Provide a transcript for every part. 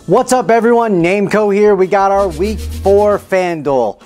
What's up, everyone? Nameco here. We got our week 4 FanDuel.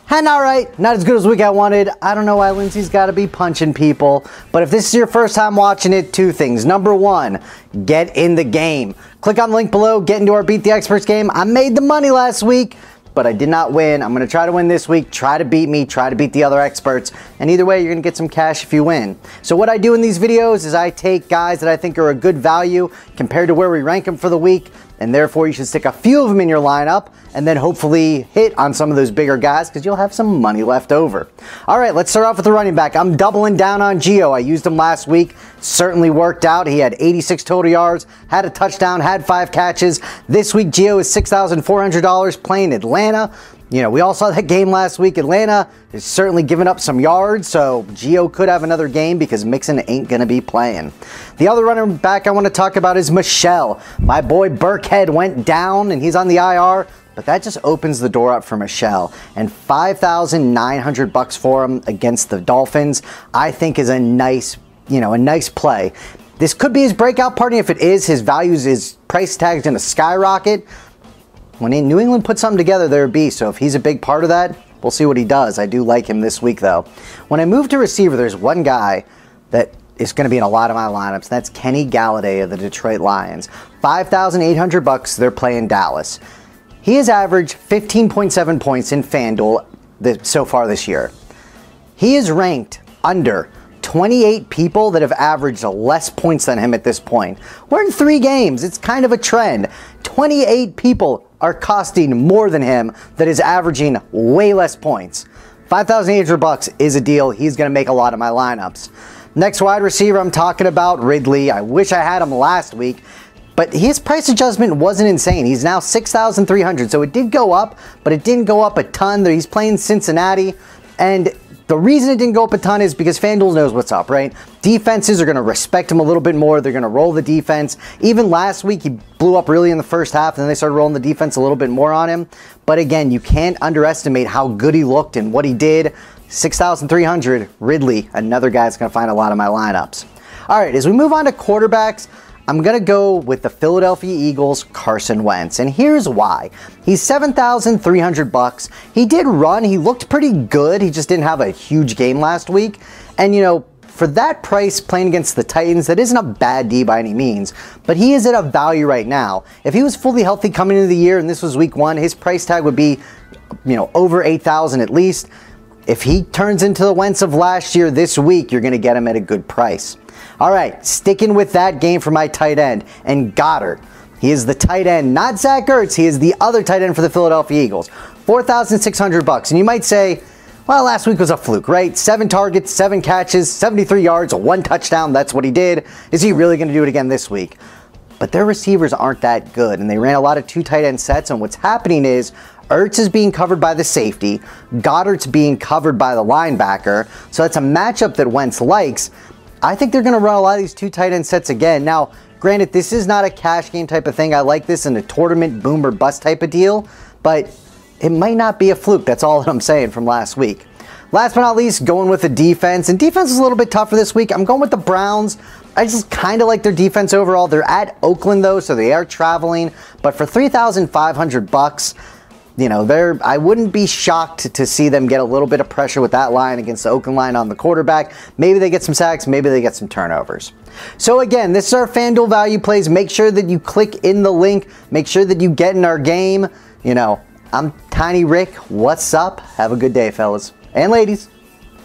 And alright, not as good as week I wanted. I don't know why Lindsay's got to be punching people. But if this is your first time watching it, two things. Number one, get in the game. Click on the link below, get into our Beat the Experts game. I made the money last week, but I did not win. I'm going to try to win this week. Try to beat me. Try to beat the other experts. And either way, you're going to get some cash if you win. So what I do in these videos is I take guys that I think are a good value compared to where we rank them for the week. And therefore, you should stick a few of them in your lineup and then hopefully hit on some of those bigger guys because you'll have some money left over. All right, let's start off with the running back. I'm doubling down on Gio. I used him last week. Certainly worked out. He had 86 total yards, had a touchdown, had 5 catches. This week, Gio is $6,400 playing Atlanta. You know, we all saw that game last week. Atlanta is certainly giving up some yards, so Gio could have another game because Mixon ain't going to be playing. The other running back I want to talk about is Michelle. My boy Burkhead went down, and he's on the IR, but that just opens the door up for Michelle. And $5,900 for him against the Dolphins, I think is a nice, a nice play. This could be his breakout party. If it is, his price tag's going to skyrocket. When New England puts something together, there'd be. So if he's a big part of that, we'll see what he does. I do like him this week, though. When I move to receiver, there's one guy that is going to be in a lot of my lineups. And that's Kenny Galladay of the Detroit Lions. $5,800. They're playing Dallas. He has averaged 15.7 points in FanDuel so far this year. He is ranked under 28 people that have averaged less points than him at this point. We're in 3 games. It's kind of a trend. 28 people are costing more than him that is averaging way less points. $5,800 is a deal. He's going to make a lot of my lineups. Next wide receiver, I'm talking about Ridley. I wish I had him last week, but his price adjustment wasn't insane. He's now $6,300, so it did go up, but it didn't go up a ton. He's playing Cincinnati, and the reason it didn't go up a ton is because FanDuel knows what's up, right? Defenses are going to respect him a little bit more. They're going to roll the defense. Even last week, he blew up really in the first half, and then they started rolling the defense a little bit more on him. But again, you can't underestimate how good he looked and what he did. $6,300, Ridley, another guy that's going to find a lot of my lineups. All right, as we move on to quarterbacks, I'm going to go with the Philadelphia Eagles' Carson Wentz, and here's why. He's $7,300. He did run. He looked pretty good. He just didn't have a huge game last week. And, for that price playing against the Titans, that isn't a bad D by any means, but he is at a value right now. If he was fully healthy coming into the year and this was week 1, his price tag would be, over $8,000 at least. If he turns into the Wentz of last year this week, you're going to get him at a good price. All right, sticking with that game for my tight end, and GOEDERT. He is the tight end, not Zach Ertz. He is the other tight end for the Philadelphia Eagles. $4,600. And you might say, well, last week was a fluke, right? 7 targets, 7 catches, 73 yards, 1 touchdown. That's what he did. Is he really going to do it again this week? But their receivers aren't that good, and they ran a lot of 2 tight end sets, and what's happening is Ertz is being covered by the safety, GOEDERT's being covered by the linebacker, so that's a matchup that Wentz likes. I think they're going to run a lot of these 2 tight end sets again. Now, granted, this is not a cash game type of thing. I like this in a tournament boom or bust type of deal, but it might not be a fluke. That's all that I'm saying from last week. Last but not least, going with the defense. And defense is a little bit tougher this week. I'm going with the Browns. I just kind of like their defense overall. They're at Oakland, though, so they are traveling. But for $3,500, I wouldn't be shocked to see them get a little bit of pressure with that line against the Oakland line on the quarterback. Maybe they get some sacks, maybe they get some turnovers. So again, this is our FanDuel value plays. Make sure that you click in the link. Make sure that you get in our game. I'm Tiny Rick. What's up? Have a good day, fellas and ladies.